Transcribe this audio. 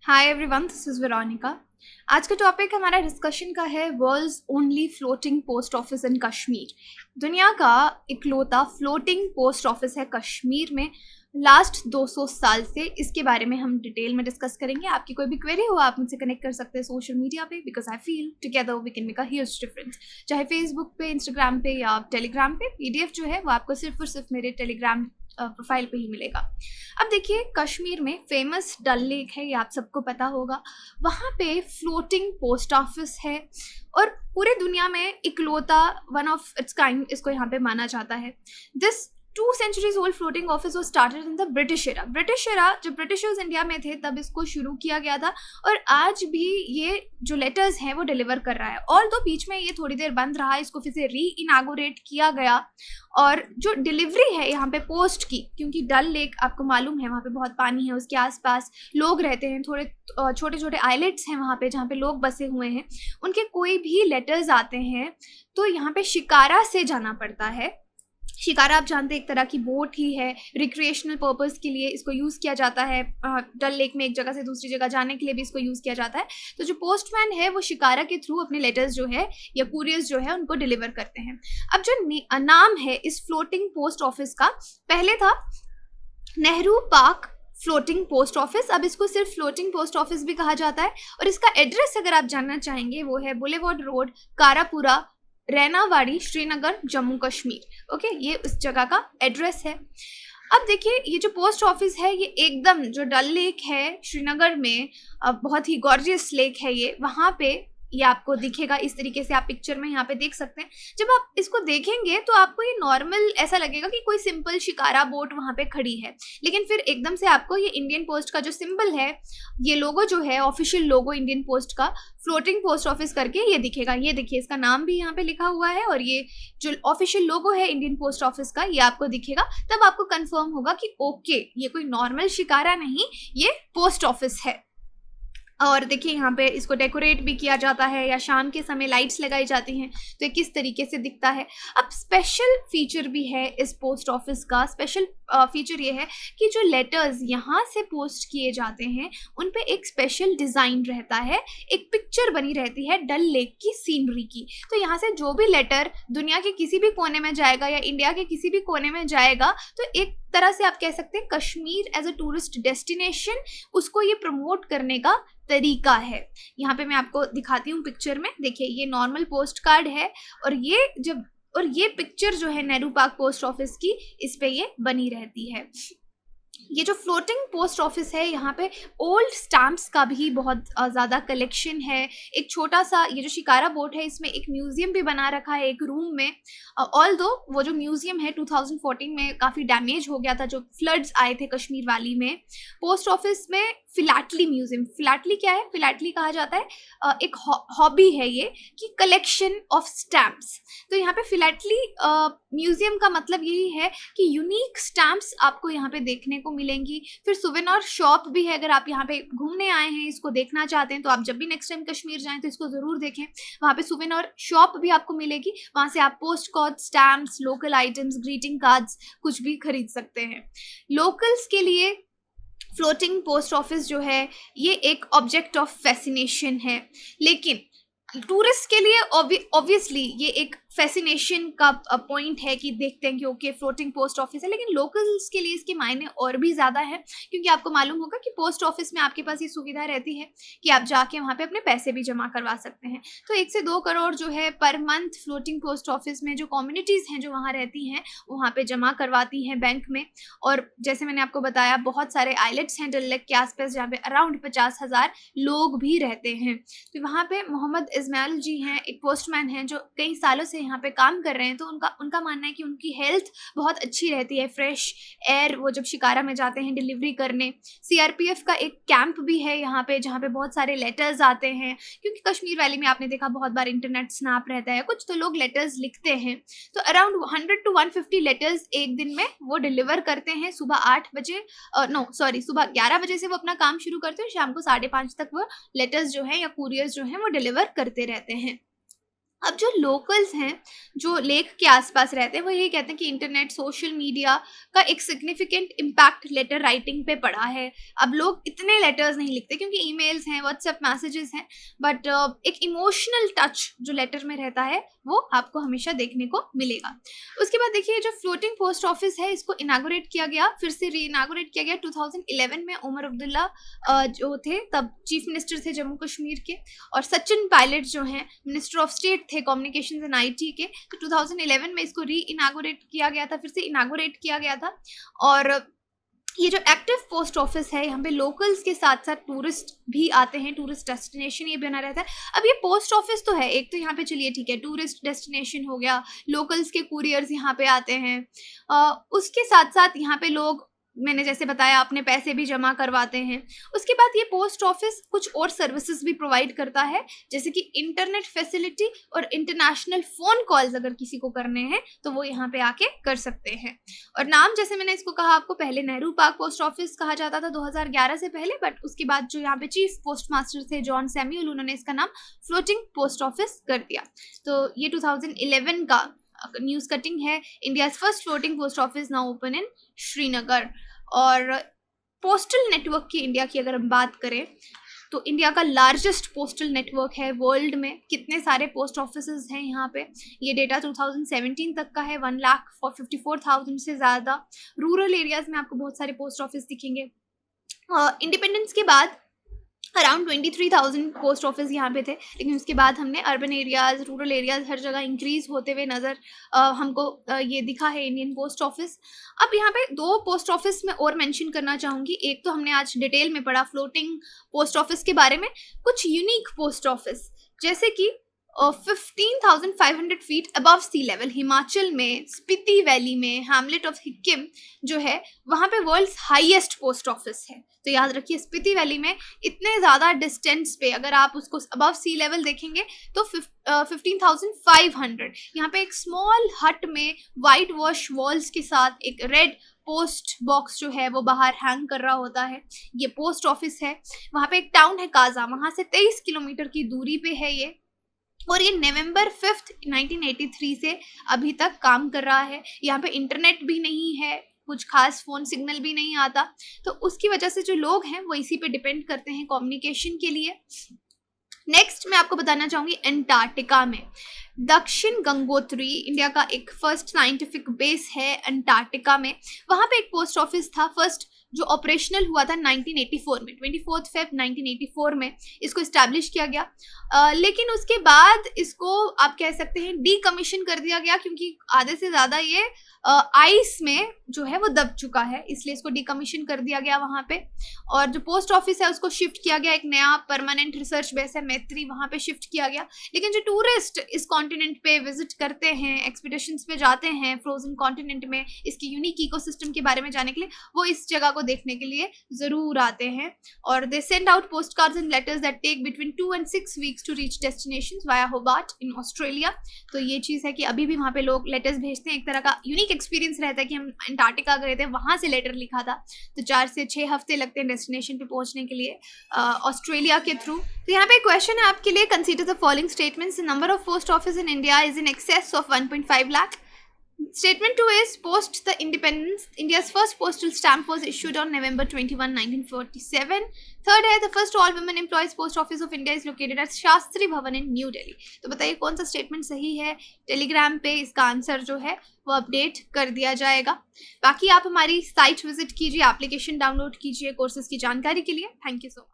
Hi everyone, this is Veronica. आज का topic हमारा डिस्कशन का है world's only floating post office in Kashmir. दुनिया का इकलौता फ्लोटिंग पोस्ट ऑफिस है कश्मीर में। लास्ट 200 साल से इसके बारे में हम डिटेल में डिस्कस करेंगे। आपकी कोई भी क्वेरी हो आप मुझसे कनेक्ट कर सकते हैं सोशल मीडिया पे, because I feel together we can make a huge difference. चाहे फेसबुक पे, इंस्टाग्राम पे या टेलीग्राम पे। पीडीएफ जो है वो आपको सिर्फ और सिर्फ मेरे टेलीग्राम प्रोफाइल पे ही मिलेगा। अब देखिए, कश्मीर में फेमस डल लेक है, ये आप सबको पता होगा। वहाँ पे फ्लोटिंग पोस्ट ऑफिस है और पूरे दुनिया में इकलौता वन ऑफ इट्स काइंड इसको यहाँ पे माना जाता है। This 2 centuries old floating office was started in the British era। British era जब ब्रिटिशर्स इंडिया में थे तब इसको शुरू किया गया था और आज भी ये जो लेटर्स हैं वो डिलीवर कर रहा है। और तो बीच में ये थोड़ी देर बंद रहा, इसको फिर से री इनागोरेट किया गया। और जो डिलीवरी है यहाँ पे पोस्ट की, क्योंकि डल लेक आपको मालूम है वहाँ पे बहुत पानी है, उसके आसपास लोग रहते हैं, थोड़े छोटे छोटे आइलैंड्स हैं वहाँ पे जहाँ पे लोग बसे हुए हैं। उनके कोई भी लेटर्स आते हैं तो यहाँ पे शिकारा से जाना पड़ता है। शिकारा आप जानते हैं एक तरह की बोट ही है, रिक्रिएशनल पर्पस के लिए इसको यूज़ किया जाता है। डल लेक में एक जगह से दूसरी जगह जाने के लिए भी इसको यूज़ किया जाता है। तो जो पोस्टमैन है वो शिकारा के थ्रू अपने लेटर्स जो है या कुरियर्स जो है उनको डिलीवर करते हैं। अब जो नाम है इस फ्लोटिंग पोस्ट ऑफिस का, पहले था Nehru park floating post office. अब इसको सिर्फ फ्लोटिंग पोस्ट ऑफिस भी कहा जाता है। और इसका एड्रेस अगर आप जानना चाहेंगे वो है boulevard road, Karapura, Rainawari, Srinagar, Jammu Kashmir. Okay, ये उस जगह का एड्रेस है। अब देखिए, ये जो पोस्ट ऑफिस है ये एकदम जो डल लेक है श्रीनगर में, बहुत ही गॉर्जियस लेक है ये, वहाँ पे ये आपको दिखेगा। इस तरीके से आप पिक्चर में यहाँ पे देख सकते हैं। जब आप इसको देखेंगे तो आपको ये नॉर्मल ऐसा लगेगा कि कोई सिंपल शिकारा बोट वहाँ पे खड़ी है, लेकिन फिर एकदम से आपको ये इंडियन पोस्ट का जो सिंबल है, ये लोगो जो है ऑफिशियल लोगो इंडियन पोस्ट का, फ्लोटिंग पोस्ट ऑफिस करके ये दिखेगा। ये देखिए, इसका नाम भी यहाँ पे लिखा हुआ है और ये जो ऑफिशियल लोगो है इंडियन पोस्ट ऑफिस का ये आपको दिखेगा। तब आपको कंफर्म होगा कि ओके, ये कोई नॉर्मल शिकारा नहीं, ये पोस्ट ऑफिस है। और देखिए, यहाँ पे इसको डेकोरेट भी किया जाता है या शाम के समय लाइट्स लगाई जाती हैं तो ये किस तरीके से दिखता है। अब स्पेशल फीचर भी है इस पोस्ट ऑफिस का। स्पेशल फीचर ये है कि जो लेटर्स यहाँ से पोस्ट किए जाते हैं उन पे एक स्पेशल डिज़ाइन रहता है, एक पिक्चर बनी रहती है डल लेक की सीनरी की। तो यहाँ से जो भी लेटर दुनिया के किसी भी कोने में जाएगा या इंडिया के किसी भी कोने में जाएगा तो एक तरह से आप कह सकते हैं Kashmir as a tourist destination उसको ये प्रमोट करने का तरीका है। यहाँ पे मैं आपको दिखाती हूँ पिक्चर में। देखिए, ये नॉर्मल पोस्ट कार्ड है और ये पिक्चर जो है नेहरू पार्क पोस्ट ऑफिस की, इस पे ये बनी रहती है। ये जो फ्लोटिंग पोस्ट ऑफिस है यहाँ पे ओल्ड स्टैम्प्स का भी बहुत ज़्यादा कलेक्शन है। एक छोटा सा ये जो शिकारा बोट है इसमें एक म्यूज़ियम भी बना रखा है एक रूम में। ऑल्दो वो जो म्यूज़ियम है 2014 में काफ़ी डैमेज हो गया था, जो फ्लड्स आए थे कश्मीर वैली में। पोस्ट ऑफिस में फिलैटली म्यूज़ियम, फिलैटली क्या है, फिलैटली कहा जाता है एक हॉबी है ये कि कलेक्शन ऑफ स्टैम्प्स। तो यहाँ पे फिलैटली म्यूज़ियम का मतलब यही है कि यूनिक स्टैम्प्स आपको यहाँ पे देखने को मिलेंगी। फिर सुवेनिर शॉप भी है, अगर आप यहाँ पे घूमने आए हैं इसको देखना चाहते हैं तो आप जब भी नेक्स्ट टाइम कश्मीर जाएं तो इसको ज़रूर देखें। वहाँ पे सुवेनिर शॉप भी आपको मिलेगी, वहाँ से आप post card, stamps, local items, greeting cards कुछ भी खरीद सकते हैं। लोकल्स के लिए फ्लोटिंग पोस्ट ऑफिस जो है ये एक ऑब्जेक्ट ऑफ फैसिनेशन है, लेकिन टूरिस्ट के लिए ऑब्वियसली ये एक फैसिनेशन का पॉइंट है कि देखते हैं कि ओके फ्लोटिंग पोस्ट ऑफिस है। लेकिन लोकल्स के लिए इसके मायने और भी ज़्यादा है, क्योंकि आपको मालूम होगा कि पोस्ट ऑफिस में आपके पास ये सुविधा रहती है कि आप जाके वहाँ पे अपने पैसे भी जमा करवा सकते हैं। तो 1 से 2 करोड़ जो है per month floating post office में जो कम्युनिटीज़ हैं जो वहाँ रहती हैं वहाँ पे जमा करवाती हैं बैंक में। और जैसे मैंने आपको बताया, बहुत सारे आइलैंड्स हैं डल लेक के आसपास जहाँ पे अराउंड 50,000 लोग भी रहते हैं। तो वहाँ पे मोहम्मद इस्माइल जी हैं, एक पोस्टमैन हैं जो कई सालों से यहाँ पे काम कर रहे हैं। तो उनका मानना है कि उनकी हेल्थ बहुत अच्छी रहती है, फ्रेश एयर वो जब शिकारा में जाते हैं डिलीवरी करने। सीआरपीएफ का एक कैंप भी है यहाँ पे जहाँ पे बहुत सारे लेटर्स आते हैं, क्योंकि कश्मीर वैली में आपने देखा बहुत बार इंटरनेट स्नैप रहता है कुछ, तो लोग लेटर्स लिखते हैं। तो अराउंड 100 to 150 लेटर्स एक दिन में वो डिलीवर करते हैं। सुबह 8 बजे सुबह 11 बजे से वो अपना काम शुरू करते हैं, शाम को 5:30 तक वो लेटर्स जो है या कुरियर्स जो हैं वो डिलीवर करते रहते हैं। अब जो लोकल्स हैं, जो लेक के आसपास रहते हैं, वो यही कहते हैं कि इंटरनेट, सोशल मीडिया का एक सिग्निफिकेंट इम्पैक्ट लेटर राइटिंग पे पड़ा है। अब लोग इतने लेटर्स नहीं लिखते क्योंकि ईमेल्स हैं, व्हाट्सएप मैसेजेस हैं, बट एक इमोशनल टच जो लेटर में रहता है वो आपको हमेशा देखने को मिलेगा। उसके बाद देखिए, जो फ्लोटिंग पोस्ट ऑफिस है इसको इनागोरेट किया गया, फिर से री इनागोरेट किया गया 2011 में। उमर अब्दुल्ला जो थे तब चीफ मिनिस्टर थे जम्मू कश्मीर के, और सचिन पायलट जो हैं मिनिस्टर ऑफ स्टेट थे कम्युनिकेशंस एंड आईटी के। तो 2011 में इसको री इनागोरेट किया गया था, फिर से इनागोरेट किया गया था। और ये जो एक्टिव पोस्ट ऑफिस है, यहाँ पे लोकल्स के साथ साथ टूरिस्ट भी आते हैं, टूरिस्ट डेस्टिनेशन ये बना रहता है। अब ये पोस्ट ऑफिस तो है एक, तो यहाँ पे चलिए ठीक है, टूरिस्ट डेस्टिनेशन हो गया, लोकल्स के कुरियर्स यहाँ पे आते हैं। उसके साथ साथ यहाँ पे लोग, मैंने जैसे बताया, अपने पैसे भी जमा करवाते हैं। उसके बाद ये पोस्ट ऑफिस कुछ और सर्विसेज भी प्रोवाइड करता है, जैसे कि इंटरनेट फैसिलिटी और इंटरनेशनल फ़ोन कॉल्स अगर किसी को करने हैं तो वो यहाँ पे आके कर सकते हैं। और नाम, जैसे मैंने इसको कहा आपको, पहले नेहरू पार्क पोस्ट ऑफिस कहा जाता था 2011 से पहले, बट उसके बाद जो यहाँ पे चीफ पोस्ट मास्टर थे जॉन सैम्यूल, उन्होंने इसका नाम फ्लोटिंग पोस्ट ऑफिस कर दिया। तो ये 2011 का न्यूज़ कटिंग है। India first floating post office now open in Srinagar. और पोस्टल नेटवर्क की इंडिया की अगर हम बात करें तो इंडिया का लार्जेस्ट पोस्टल नेटवर्क है वर्ल्ड में। कितने सारे पोस्ट ऑफिसेज हैं यहाँ पे, ये डेटा 2017 तक का है। 1,54,000 से ज़्यादा। रूरल एरियाज़ में आपको बहुत सारे पोस्ट ऑफिस दिखेंगे। इंडिपेंडेंस के बाद अराउंड 23,000 पोस्ट ऑफिस यहाँ पे थे, लेकिन उसके बाद हमने अर्बन एरियाज़, रूरल एरियाज़ हर जगह इंक्रीज़ होते हुए नज़र हमको ये दिखा है इंडियन पोस्ट ऑफिस। अब यहाँ पे दो पोस्ट ऑफिस में और मेंशन करना चाहूँगी। एक तो हमने आज डिटेल में पढ़ा फ्लोटिंग पोस्ट ऑफिस के बारे में, कुछ यूनिक पोस्ट ऑफिस जैसे कि 15,500 feet above sea level Himachal में, स्पीति वैली में, हैमलेट ऑफ हिक्किम जो है वहाँ पे वर्ल्ड्स हाईएस्ट पोस्ट ऑफिस है। तो याद रखिए, स्पीति वैली में इतने ज़्यादा डिस्टेंस पे अगर आप उसको अबव सी लेवल देखेंगे तो 15,500, यहाँ पे एक स्मॉल हट में वाइट वॉश वॉल्स के साथ एक रेड पोस्ट बॉक्स जो है वो बाहर हैंग कर रहा होता है। ये पोस्ट ऑफिस है। वहाँ पे एक टाउन है काजा, वहाँ से 23 किलोमीटर की दूरी पे है ये, और ये नवंबर 5, 1983 से अभी तक काम कर रहा है। यहाँ पे इंटरनेट भी नहीं है, कुछ खास फ़ोन सिग्नल भी नहीं आता, तो उसकी वजह से जो लोग हैं वो इसी पे डिपेंड करते हैं कम्युनिकेशन के लिए। नेक्स्ट मैं आपको बताना चाहूँगी अंटार्कटिका में दक्षिण गंगोत्री, इंडिया का एक फर्स्ट साइंटिफिक बेस है अंटार्कटिका में। वहाँ पे एक पोस्ट ऑफिस था फर्स्ट, जो ऑपरेशनल हुआ था 1984 में, 24 फेब 1984 में इसको इस्टेब्लिश किया गया। लेकिन उसके बाद इसको आप कह सकते हैं डीकमीशन कर दिया गया, क्योंकि आधे से ज़्यादा ये आइस में जो है वो दब चुका है, इसलिए इसको डीकमीशन कर दिया गया वहाँ पे। और जो पोस्ट ऑफिस है उसको शिफ्ट किया गया, एक नया परमानेंट रिसर्च बेस है मैत्री, वहाँ पे शिफ्ट किया गया। लेकिन जो टूरिस्ट इस कॉन्टिनेंट पे विजिट करते हैं, एक्सपीडिशंस पे जाते हैं फ्रोजन कॉन्टिनेंट में, इसकी यूनिक इकोसिस्टम के बारे में जानने के लिए, वो इस जगह को देखने के लिए ज़रूर आते हैं। और they send out post cards and letters that take between 2 and 6 weeks to reach destinations via Hobart in Australia. तो ये चीज़ है कि अभी भी वहाँ पे लोग लेटर्स भेजते हैं। एक तरह का यूनिक एक्सपीरियंस रहता है कि हम अंटार्कटिका गए थे, वहाँ से लेटर लिखा था, तो 4 से 6 हफ्ते लगते हैं डेस्टिनेशन पे पहुँचने के लिए ऑस्ट्रेलिया के थ्रू। तो यहाँ पे क्वेश्चन है आपके लिए, consider the following statements. The number of post office in India is in excess of 1.5 lakh. Statement 2 is post the independence, India's first postal stamp was issued on November 21, 1947. Third है, the first all women employees post office of India is located at Shastri भवन in New Delhi. तो बताइए कौन सा statement सही है। Telegram पे इसका आंसर जो है वो अपडेट कर दिया जाएगा। बाकी आप हमारी साइट विजिट कीजिए, एप्लीकेशन डाउनलोड कीजिए कोर्सेज की जानकारी के लिए। Thank you so much.